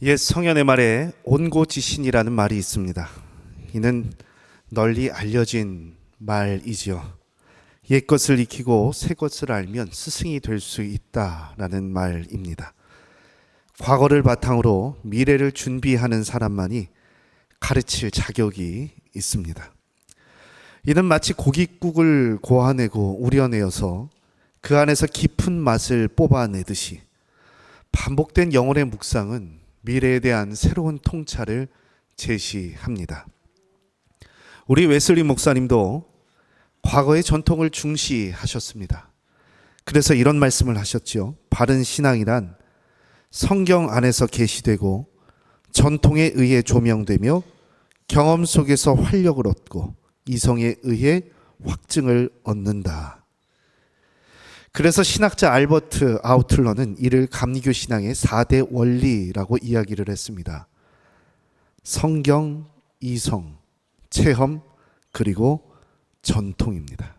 옛 성현의 말에 온고지신이라는 말이 있습니다. 이는 널리 알려진 말이지요. 옛 것을 익히고 새 것을 알면 스승이 될 수 있다라는 말입니다. 과거를 바탕으로 미래를 준비하는 사람만이 가르칠 자격이 있습니다. 이는 마치 고깃국을 고아내고 우려내어서 그 안에서 깊은 맛을 뽑아내듯이 반복된 영혼의 묵상은 미래에 대한 새로운 통찰을 제시합니다. 우리 웨슬리 목사님도 과거의 전통을 중시하셨습니다. 그래서 이런 말씀을 하셨죠. 바른 신앙이란 성경 안에서 계시되고 전통에 의해 조명되며 경험 속에서 활력을 얻고 이성에 의해 확증을 얻는다. 그래서 신학자 알버트 아우틀러는 이를 감리교 신앙의 4대 원리라고 이야기를 했습니다. 성경, 이성, 체험, 그리고 전통입니다.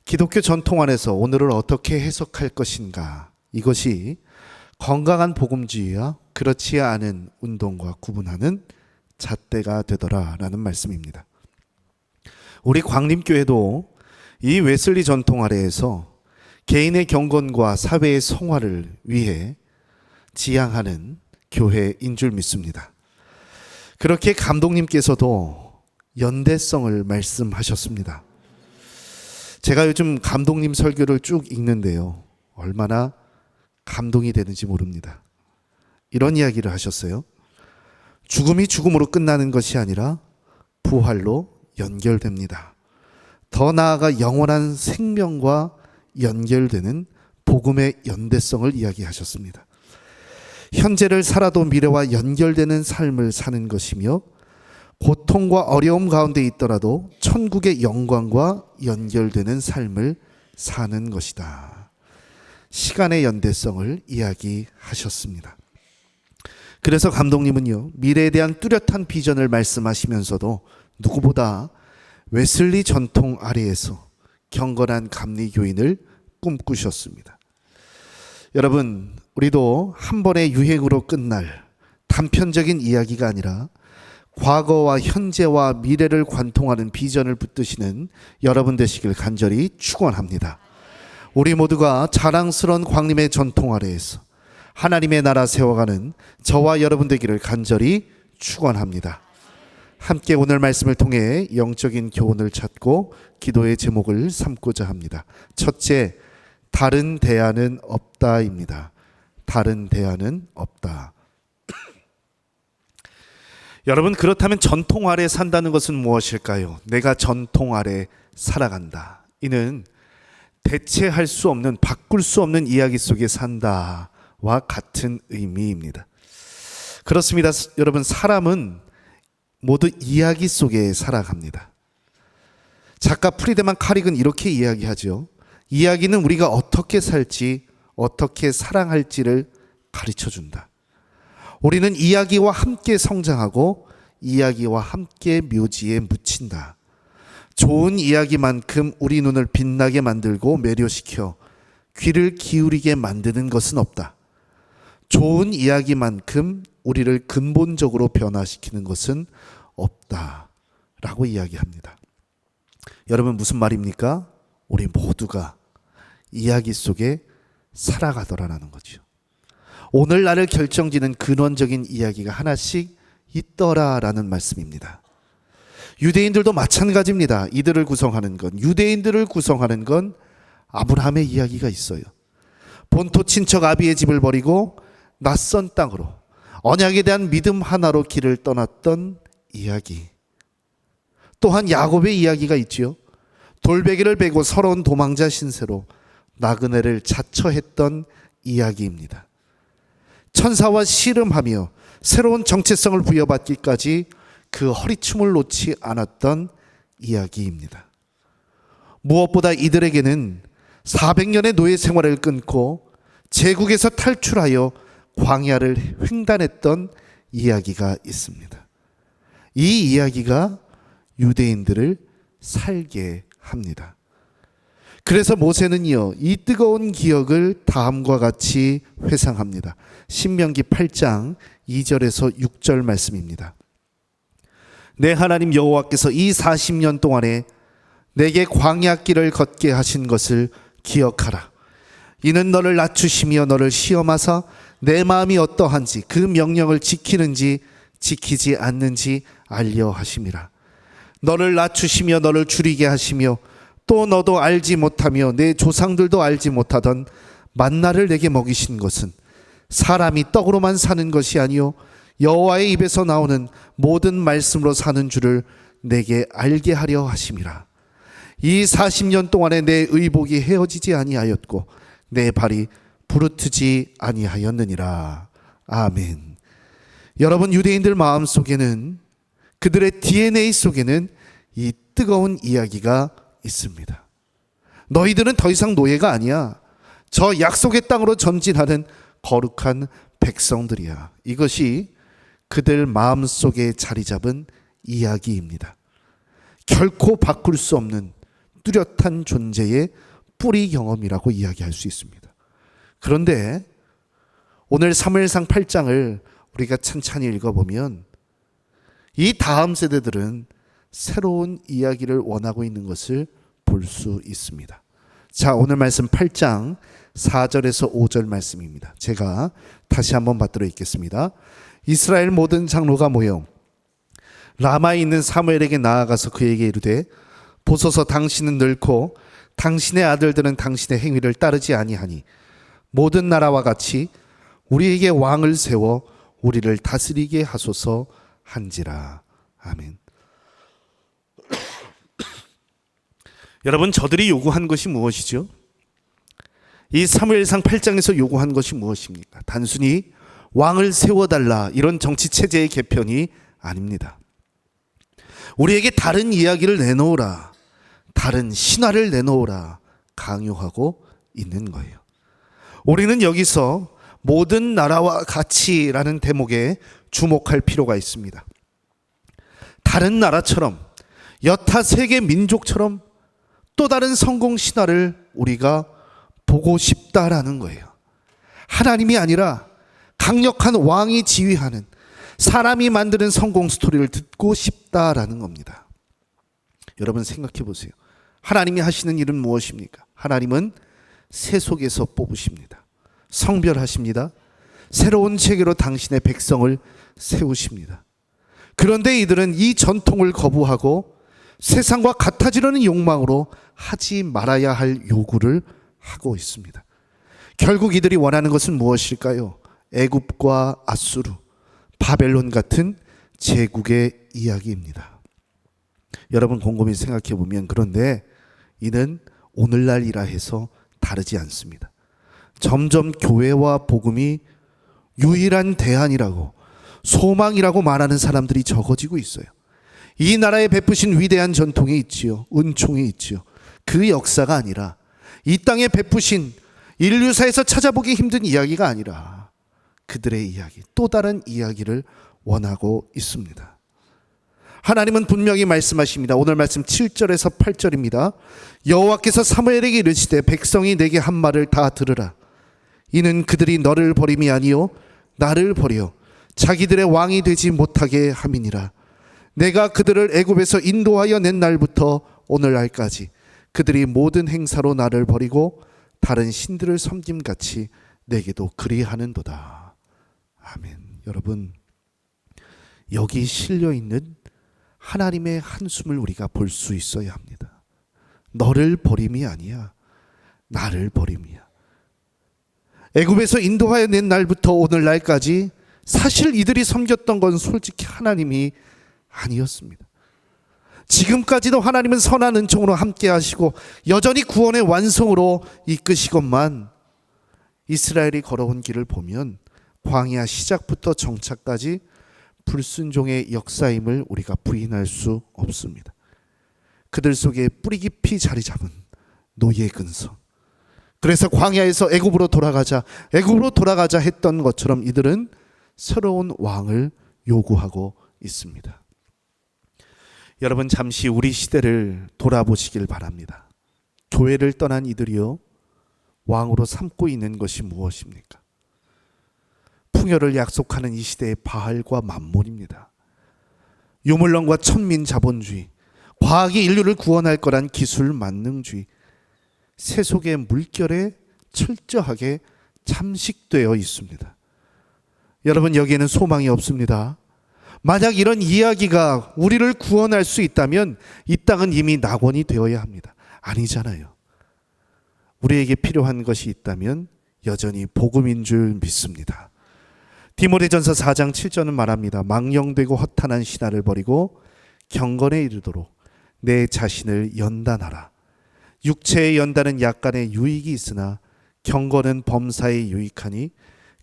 기독교 전통 안에서 오늘을 어떻게 해석할 것인가, 이것이 건강한 복음주의와 그렇지 않은 운동과 구분하는 잣대가 되더라라는 말씀입니다. 우리 광림교회도 이 웨슬리 전통 아래에서 개인의 경건과 사회의 성화를 위해 지향하는 교회인 줄 믿습니다. 그렇게 감독님께서도 연대성을 말씀하셨습니다. 제가 요즘 감독님 설교를 쭉 읽는데요, 얼마나 감동이 되는지 모릅니다. 이런 이야기를 하셨어요. 죽음이 죽음으로 끝나는 것이 아니라 부활로 연결됩니다. 더 나아가 영원한 생명과 연결되는 복음의 연대성을 이야기하셨습니다. 현재를 살아도 미래와 연결되는 삶을 사는 것이며 고통과 어려움 가운데 있더라도 천국의 영광과 연결되는 삶을 사는 것이다. 시간의 연대성을 이야기하셨습니다. 그래서 감독님은요, 미래에 대한 뚜렷한 비전을 말씀하시면서도 누구보다 웨슬리 전통 아래에서 경건한 감리교인을 꿈꾸셨습니다. 여러분, 우리도 한 번의 유행으로 끝날 단편적인 이야기가 아니라 과거와 현재와 미래를 관통하는 비전을 붙드시는 여러분 되시길 간절히 축원합니다. 우리 모두가 자랑스러운 광림의 전통 아래에서 하나님의 나라 세워가는 저와 여러분 되기를 간절히 축원합니다. 함께 오늘 말씀을 통해 영적인 교훈을 찾고 기도의 제목을 삼고자 합니다. 첫째, 다른 대안은 없다입니다. 다른 대안은 없다. 여러분, 그렇다면 전통 아래 산다는 것은 무엇일까요? 내가 전통 아래 살아간다. 이는 대체할 수 없는, 바꿀 수 없는 이야기 속에 산다와 같은 의미입니다. 그렇습니다. 여러분, 사람은 모두 이야기 속에 살아갑니다. 작가 프리드만 카릭은 이렇게 이야기하죠. 이야기는 우리가 어떻게 살지, 어떻게 사랑할지를 가르쳐준다. 우리는 이야기와 함께 성장하고 이야기와 함께 묘지에 묻힌다. 좋은 이야기만큼 우리 눈을 빛나게 만들고 매료시켜 귀를 기울이게 만드는 것은 없다. 좋은 이야기만큼 우리를 근본적으로 변화시키는 것은 없다라고 이야기합니다. 여러분, 무슨 말입니까? 우리 모두가 이야기 속에 살아가더라라는 거죠. 오늘 나를 결정짓는 근원적인 이야기가 하나씩 있더라라는 말씀입니다. 유대인들도 마찬가지입니다. 이들을 구성하는 건, 유대인들을 구성하는 건 아브라함의 이야기가 있어요. 본토 친척 아비의 집을 버리고 낯선 땅으로 언약에 대한 믿음 하나로 길을 떠났던 이야기. 또한 야곱의 이야기가 있지요. 돌베개를 베고 서러운 도망자 신세로 나그네를 자처했던 이야기입니다. 천사와 씨름하며 새로운 정체성을 부여받기까지 그 허리춤을 놓지 않았던 이야기입니다. 무엇보다 이들에게는 400년의 노예 생활을 끊고 제국에서 탈출하여 광야를 횡단했던 이야기가 있습니다. 이 이야기가 유대인들을 살게 합니다. 그래서 모세는요, 이 뜨거운 기억을 다음과 같이 회상합니다. 신명기 8장 2절에서 6절 말씀입니다. 내 하나님 여호와께서 이 40년 동안에 내게 광야 길을 걷게 하신 것을 기억하라. 이는 너를 낮추시며 너를 시험하사 내 마음이 어떠한지 그 명령을 지키는지 지키지 않는지 알려 하심이라. 너를 낮추시며 너를 줄이게 하시며 또 너도 알지 못하며 내 조상들도 알지 못하던 만나를 내게 먹이신 것은 사람이 떡으로만 사는 것이 아니요 여호와의 입에서 나오는 모든 말씀으로 사는 줄을 내게 알게 하려 하심이라. 이 40년 동안에 내 의복이 헤어지지 아니하였고 내 발이 부르트지 아니하였느니라. 아멘. 여러분, 유대인들 마음속에는, 그들의 DNA 속에는 이 뜨거운 이야기가 있습니다. 너희들은 더 이상 노예가 아니야. 저 약속의 땅으로 전진하는 거룩한 백성들이야. 이것이 그들 마음속에 자리 잡은 이야기입니다. 결코 바꿀 수 없는 뚜렷한 존재의 뿌리 경험이라고 이야기할 수 있습니다. 그런데 오늘 사무엘상 8장을 우리가 천천히 읽어보면 이 다음 세대들은 새로운 이야기를 원하고 있는 것을 볼 수 있습니다. 자, 오늘 말씀 8장 4절에서 5절 말씀입니다. 제가 다시 한번 받들어 읽겠습니다. 이스라엘 모든 장로가 모여 라마에 있는 사무엘에게 나아가서 그에게 이르되 보소서, 당신은 늙고 당신의 아들들은 당신의 행위를 따르지 아니하니 모든 나라와 같이 우리에게 왕을 세워 우리를 다스리게 하소서 한지라. 아멘. 여러분, 저들이 요구한 것이 무엇이죠? 이 사무엘상 8장에서 요구한 것이 무엇입니까? 단순히 왕을 세워달라, 이런 정치 체제의 개편이 아닙니다. 우리에게 다른 이야기를 내놓으라, 다른 신화를 내놓으라 강요하고 있는 거예요. 우리는 여기서 모든 나라와 같이라는 대목에 주목할 필요가 있습니다. 다른 나라처럼, 여타 세계 민족처럼 또 다른 성공 신화를 우리가 보고 싶다라는 거예요. 하나님이 아니라 강력한 왕이 지휘하는, 사람이 만드는 성공 스토리를 듣고 싶다라는 겁니다. 여러분, 생각해 보세요. 하나님이 하시는 일은 무엇입니까? 하나님은 세속에서 뽑으십니다. 성별하십니다. 새로운 체계로 당신의 백성을 세우십니다. 그런데 이들은 이 전통을 거부하고 세상과 같아지려는 욕망으로 하지 말아야 할 요구를 하고 있습니다. 결국 이들이 원하는 것은 무엇일까요? 애굽과 아수르, 바벨론 같은 제국의 이야기입니다. 여러분, 곰곰이 생각해 보면, 그런데 이는 오늘날이라 해서 다르지 않습니다. 점점 교회와 복음이 유일한 대안이라고, 소망이라고 말하는 사람들이 적어지고 있어요. 이 나라에 베푸신 위대한 전통이 있지요. 은총이 있지요. 그 역사가 아니라, 이 땅에 베푸신 인류사에서 찾아보기 힘든 이야기가 아니라 그들의 이야기, 또 다른 이야기를 원하고 있습니다. 하나님은 분명히 말씀하십니다. 오늘 말씀 7절에서 8절입니다. 여호와께서 사무엘에게 이르시되 백성이 내게 한 말을 다 들으라. 이는 그들이 너를 버림이 아니요 나를 버려 자기들의 왕이 되지 못하게 함이니라. 내가 그들을 애굽에서 인도하여 낸 날부터 오늘날까지 그들이 모든 행사로 나를 버리고 다른 신들을 섬김같이 내게도 그리하는도다. 아멘. 여러분, 여기 실려있는 하나님의 한숨을 우리가 볼 수 있어야 합니다. 너를 버림이 아니야, 나를 버림이야. 애굽에서 인도하여 낸 날부터 오늘날까지 사실 이들이 섬겼던 건 솔직히 하나님이 아니었습니다. 지금까지도 하나님은 선한 은총으로 함께 하시고 여전히 구원의 완성으로 이끄시건만, 이스라엘이 걸어온 길을 보면 광야 시작부터 정착까지 불순종의 역사임을 우리가 부인할 수 없습니다. 그들 속에 뿌리 깊이 자리 잡은 노예 근성. 그래서 광야에서 애굽으로 돌아가자 했던 것처럼 이들은 새로운 왕을 요구하고 있습니다. 여러분, 잠시 우리 시대를 돌아보시길 바랍니다. 교회를 떠난 이들이요 왕으로 삼고 있는 것이 무엇입니까? 풍요를 약속하는 이 시대의 바알과 만몬입니다. 유물론과 천민 자본주의, 과학이 인류를 구원할 거란 기술 만능주의, 세속의 물결에 철저하게 잠식되어 있습니다. 여러분, 여기에는 소망이 없습니다. 만약 이런 이야기가 우리를 구원할 수 있다면 이 땅은 이미 낙원이 되어야 합니다. 아니잖아요. 우리에게 필요한 것이 있다면 여전히 복음인 줄 믿습니다. 디모데전서 4장 7절은 말합니다. 망령되고 허탄한 신화를 버리고 경건에 이르도록 내 자신을 연단하라. 육체의 연단은 약간의 유익이 있으나 경건은 범사에 유익하니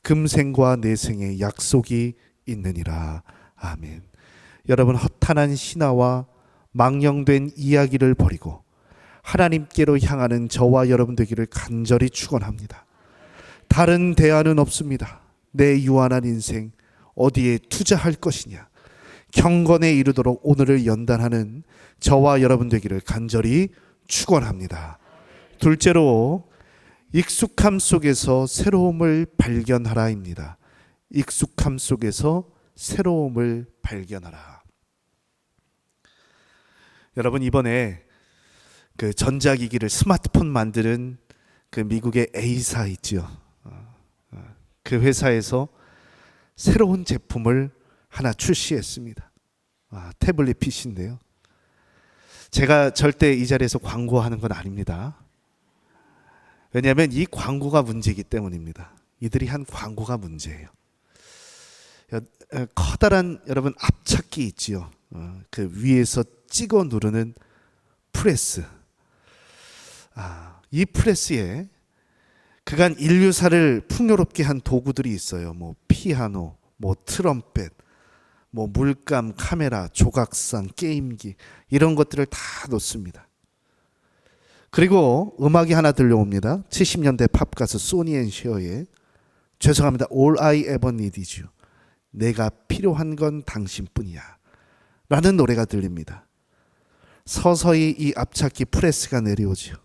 금생과 내생의 약속이 있느니라. 아멘. 여러분, 허탄한 신화와 망령된 이야기를 버리고 하나님께로 향하는 저와 여러분 되기를 간절히 축원합니다. 다른 대안은 없습니다. 내 유한한 인생 어디에 투자할 것이냐. 경건에 이르도록 오늘을 연단하는 저와 여러분 되기를 간절히 축원합니다. 둘째로 익숙함 속에서 새로움을 발견하라입니다. 익숙함 속에서 새로움을 발견하라. 여러분, 이번에 그 전자기기를 스마트폰 만드는 그 미국의 A사 있죠. 그 회사에서 새로운 제품을 하나 출시했습니다. 태블릿 PC인데요. 제가 절대 이 자리에서 광고하는 건 아닙니다. 왜냐하면 이 광고가 문제이기 때문입니다. 이들이 한 광고가 문제예요. 커다란 여러분 앞찾기 있지요. 그 위에서 찍어 누르는 프레스. 이 프레스에 그간 인류사를 풍요롭게 한 도구들이 있어요. 뭐 피아노, 뭐 트럼펫, 뭐 물감, 카메라, 조각상, 게임기 이런 것들을 다 놓습니다. 그리고 음악이 하나 들려옵니다. 70년대 팝 가수 소니 앤 셰어의 죄송합니다. All I Ever Need Is You. 내가 필요한 건 당신뿐이야 라는 노래가 들립니다. 서서히 이 앞찾기 프레스가 내려오죠.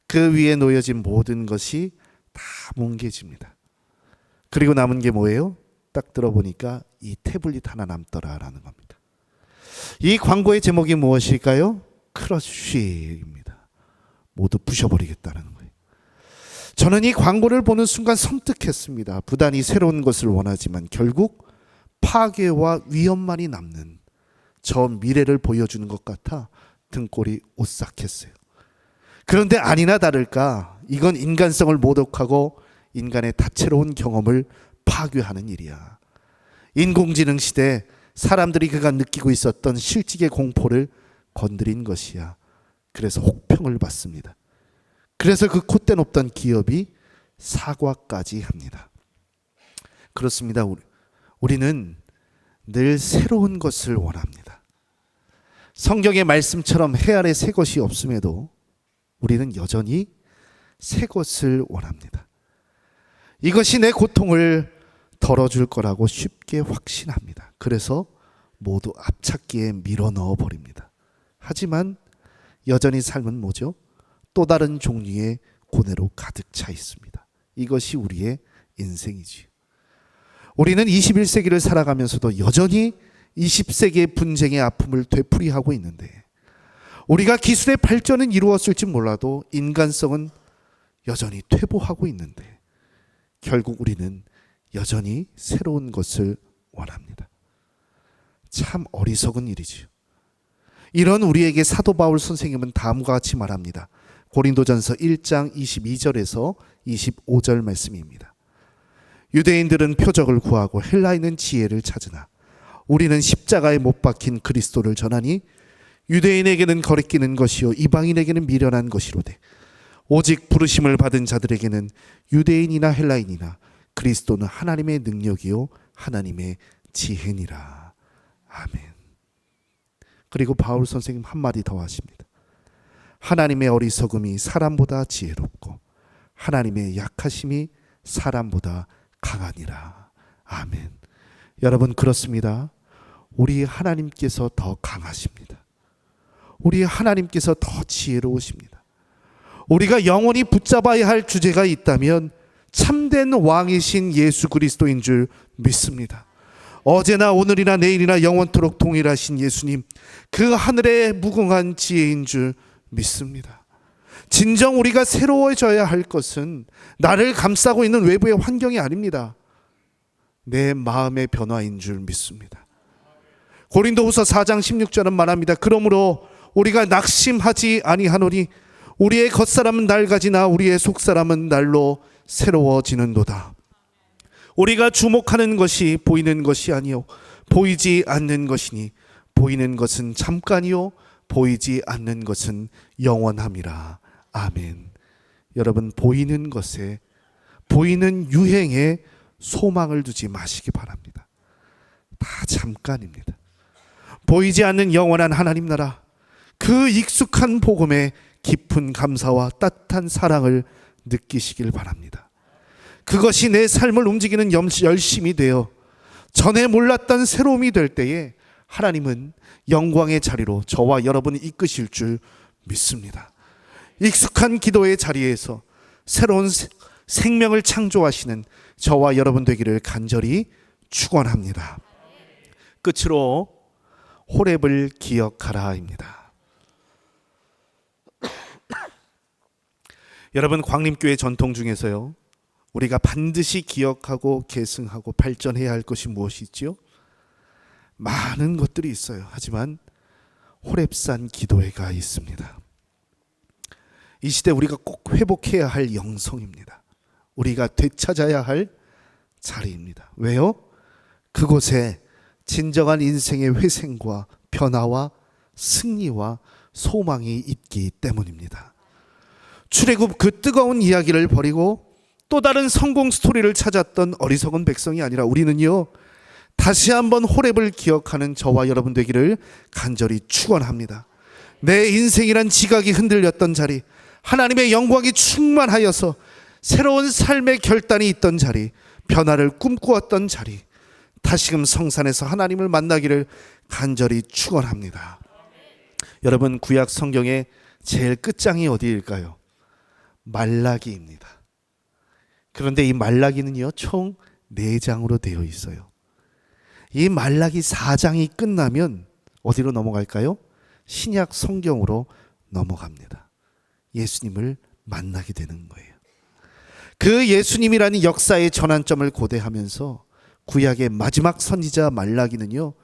그 위에 놓여진 모든 것이 다 뭉개집니다. 그리고 남은 게 뭐예요? 딱 들어보니까 이 태블릿 하나 남더라라는 겁니다. 이 광고의 제목이 무엇일까요? 크러쉬입니다. 모두 부셔버리겠다는 거예요. 저는 이 광고를 보는 순간 섬뜩했습니다. 부단히 새로운 것을 원하지만 결국 파괴와 위험만이 남는 저 미래를 보여주는 것 같아 등골이 오싹했어요. 그런데 아니나 다를까 이건 인간성을 모독하고 인간의 다채로운 경험을 파괴하는 일이야. 인공지능 시대 사람들이 그간 느끼고 있었던 실직의 공포를 건드린 것이야. 그래서 혹평을 받습니다. 그래서 그 콧대 높던 기업이 사과까지 합니다. 그렇습니다. 우리는 늘 새로운 것을 원합니다. 성경의 말씀처럼 해 아래 새 것이 없음에도 우리는 여전히 새 것을 원합니다. 이것이 내 고통을 덜어줄 거라고 쉽게 확신합니다. 그래서 모두 앞찾기에 밀어 넣어 버립니다. 하지만 여전히 삶은 뭐죠? 또 다른 종류의 고뇌로 가득 차 있습니다. 이것이 우리의 인생이지요. 우리는 21세기를 살아가면서도 여전히 20세기의 분쟁의 아픔을 되풀이하고 있는데 우리가 기술의 발전은 이루었을지 몰라도 인간성은 여전히 퇴보하고 있는데 결국 우리는 여전히 새로운 것을 원합니다. 참 어리석은 일이지요. 이런 우리에게 사도 바울 선생님은 다음과 같이 말합니다. 고린도전서 1장 22절에서 25절 말씀입니다. 유대인들은 표적을 구하고 헬라인은 지혜를 찾으나 우리는 십자가에 못 박힌 그리스도를 전하니 유대인에게는 거리끼는 것이요 이방인에게는 미련한 것이로되 오직 부르심을 받은 자들에게는 유대인이나 헬라인이나 그리스도는 하나님의 능력이요 하나님의 지혜니라. 아멘. 그리고 바울 선생님 한마디 더 하십니다. 하나님의 어리석음이 사람보다 지혜롭고 하나님의 약하심이 사람보다 강하니라. 아멘. 여러분, 그렇습니다. 우리 하나님께서 더 강하십니다. 우리 하나님께서 더 지혜로우십니다. 우리가 영원히 붙잡아야 할 주제가 있다면 참된 왕이신 예수 그리스도인 줄 믿습니다. 어제나 오늘이나 내일이나 영원토록 동일하신 예수님, 그 하늘의 무궁한 지혜인 줄 믿습니다. 진정 우리가 새로워져야 할 것은 나를 감싸고 있는 외부의 환경이 아닙니다. 내 마음의 변화인 줄 믿습니다. 고린도후서 4장 16절은 말합니다. 그러므로 우리가 낙심하지 아니하노니 우리의 겉사람은 낡아지나 우리의 속사람은 날로 새로워지는도다. 우리가 주목하는 것이 보이는 것이 아니요 보이지 않는 것이니 보이는 것은 잠깐이요 보이지 않는 것은 영원함이라. 아멘. 여러분, 보이는 것에, 보이는 유행에 소망을 두지 마시기 바랍니다. 다 잠깐입니다. 보이지 않는 영원한 하나님 나라, 그 익숙한 복음에 깊은 감사와 따뜻한 사랑을 느끼시길 바랍니다. 그것이 내 삶을 움직이는 열심이 되어 전에 몰랐던 새로움이 될 때에 하나님은 영광의 자리로 저와 여러분을 이끄실 줄 믿습니다. 익숙한 기도의 자리에서 새로운 생명을 창조하시는 저와 여러분 되기를 간절히 축원합니다. 끝으로 호렙을 기억하라입니다. 여러분, 광림교회 전통 중에서요, 우리가 반드시 기억하고 계승하고 발전해야 할 것이 무엇이지요? 많은 것들이 있어요. 하지만 호렙산 기도회가 있습니다. 이 시대 우리가 꼭 회복해야 할 영성입니다. 우리가 되찾아야 할 자리입니다. 왜요? 그곳에 진정한 인생의 회생과 변화와 승리와 소망이 있기 때문입니다. 출애굽 그 뜨거운 이야기를 버리고 또 다른 성공 스토리를 찾았던 어리석은 백성이 아니라 우리는요, 다시 한번 호렙을 기억하는 저와 여러분 되기를 간절히 축원합니다. 내 인생이란 지각이 흔들렸던 자리, 하나님의 영광이 충만하여서 새로운 삶의 결단이 있던 자리, 변화를 꿈꾸었던 자리, 다시금 성산에서 하나님을 만나기를 간절히 축원합니다. 여러분, 구약 성경의 제일 끝장이 어디일까요? 말라기입니다. 그런데 이 말라기는요, 총 4장으로 되어 있어요. 이 말라기 4장이 끝나면 어디로 넘어갈까요? 신약 성경으로 넘어갑니다. 예수님을 만나게 되는 거예요. 그 예수님이라는 역사의 전환점을 고대하면서 구약의 마지막 선지자 말라기는요,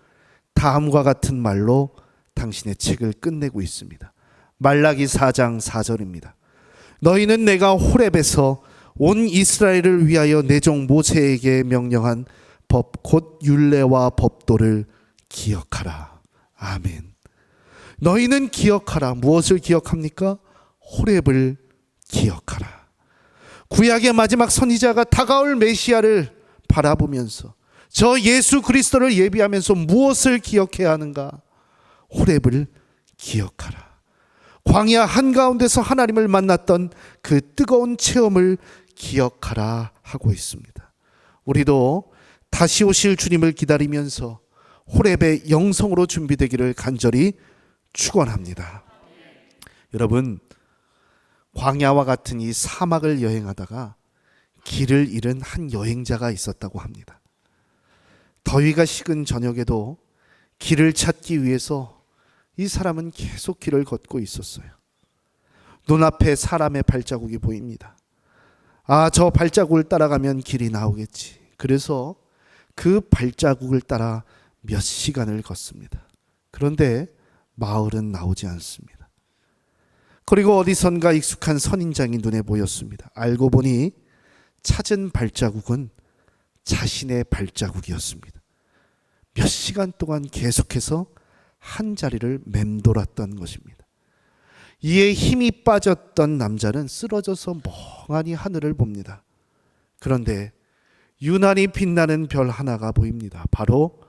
다음과 같은 말로 당신의 책을 끝내고 있습니다. 말라기 4장 4절입니다. 너희는 내가 호렙에서 온 이스라엘을 위하여 내 종 모세에게 명령한 법 곧 율례와 법도를 기억하라. 아멘. 너희는 기억하라. 무엇을 기억합니까? 호렙을 기억하라. 구약의 마지막 선지자가 다가올 메시아를 바라보면서 저 예수 그리스도를 예비하면서 무엇을 기억해야 하는가? 호렙을 기억하라. 광야 한가운데서 하나님을 만났던 그 뜨거운 체험을 기억하라 하고 있습니다. 우리도 다시 오실 주님을 기다리면서 호렙의 영성으로 준비되기를 간절히 축원합니다. 여러분, 광야와 같은 이 사막을 여행하다가 길을 잃은 한 여행자가 있었다고 합니다. 더위가 식은 저녁에도 길을 찾기 위해서 이 사람은 계속 길을 걷고 있었어요. 눈앞에 사람의 발자국이 보입니다. 아, 저 발자국을 따라가면 길이 나오겠지. 그래서 그 발자국을 따라 몇 시간을 걷습니다. 그런데 마을은 나오지 않습니다. 그리고 어디선가 익숙한 선인장이 눈에 보였습니다. 알고 보니 찾은 발자국은 자신의 발자국이었습니다. 몇 시간 동안 계속해서 한 자리를 맴돌았던 것입니다. 이에 힘이 빠졌던 남자는 쓰러져서 멍하니 하늘을 봅니다. 그런데 유난히 빛나는 별 하나가 보입니다. 바로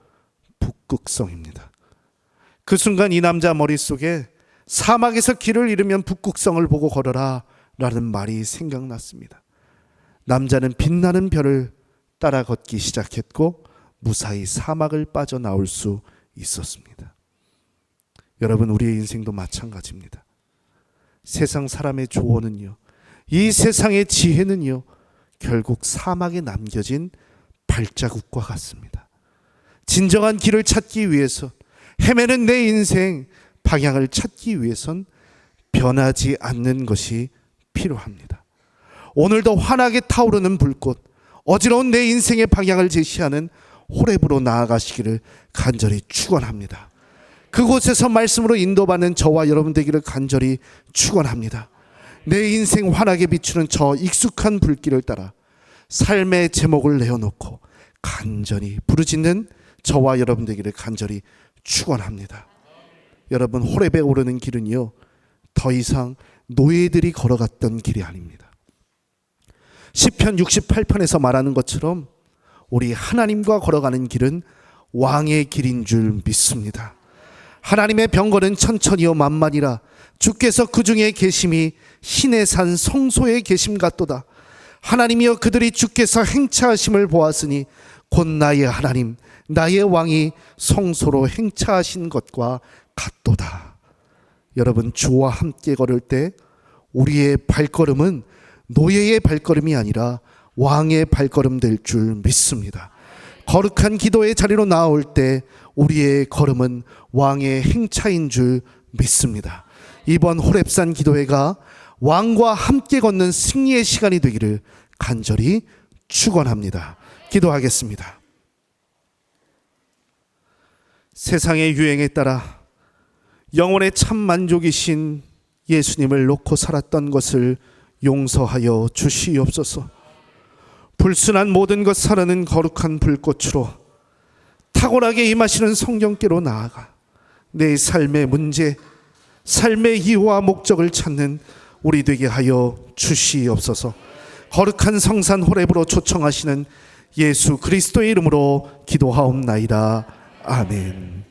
북극성입니다. 그 순간 이 남자 머릿속에 사막에서 길을 잃으면 북극성을 보고 걸어라 라는 말이 생각났습니다. 남자는 빛나는 별을 따라 걷기 시작했고 무사히 사막을 빠져나올 수 있었습니다. 여러분, 우리의 인생도 마찬가지입니다. 세상 사람의 조언은요, 이 세상의 지혜는요, 결국 사막에 남겨진 발자국과 같습니다. 진정한 길을 찾기 위해서, 헤매는 내 인생 방향을 찾기 위해선 변하지 않는 것이 필요합니다. 오늘도 환하게 타오르는 불꽃, 어지러운 내 인생의 방향을 제시하는 호렙으로 나아가시기를 간절히 축원합니다. 그곳에서 말씀으로 인도받는 저와 여러분 되기를 간절히 축원합니다. 내 인생 환하게 비추는 저 익숙한 불길을 따라 삶의 제목을 내어놓고 간절히 부르짖는 저와 여러분 되기를 간절히 축원합니다. 여러분, 호렙에 오르는 길은요, 더 이상 노예들이 걸어갔던 길이 아닙니다. 시편 68편에서 말하는 것처럼 우리 하나님과 걸어가는 길은 왕의 길인 줄 믿습니다. 하나님의 병거는 천천히요 만만이라 주께서 그 중에 계심이 신의 산 성소에 계심 같도다. 하나님이여, 그들이 주께서 행차하심을 보았으니 곧 나의 하나님 나의 왕이 성소로 행차하신 것과 같도다. 여러분, 주와 함께 걸을 때 우리의 발걸음은 노예의 발걸음이 아니라 왕의 발걸음 될 줄 믿습니다. 거룩한 기도의 자리로 나올 때 우리의 걸음은 왕의 행차인 줄 믿습니다. 이번 호렙산 기도회가 왕과 함께 걷는 승리의 시간이 되기를 간절히 축원합니다. 기도하겠습니다. 세상의 유행에 따라 영혼의 참 만족이신 예수님을 놓고 살았던 것을 용서하여 주시옵소서. 불순한 모든 것 사르는 거룩한 불꽃으로 탁월하게 임하시는 성령께로 나아가 내 삶의 문제, 삶의 이유와 목적을 찾는 우리 되게 하여 주시옵소서. 거룩한 성산 호렙으로 초청하시는 예수 그리스도의 이름으로 기도하옵나이다. 아멘.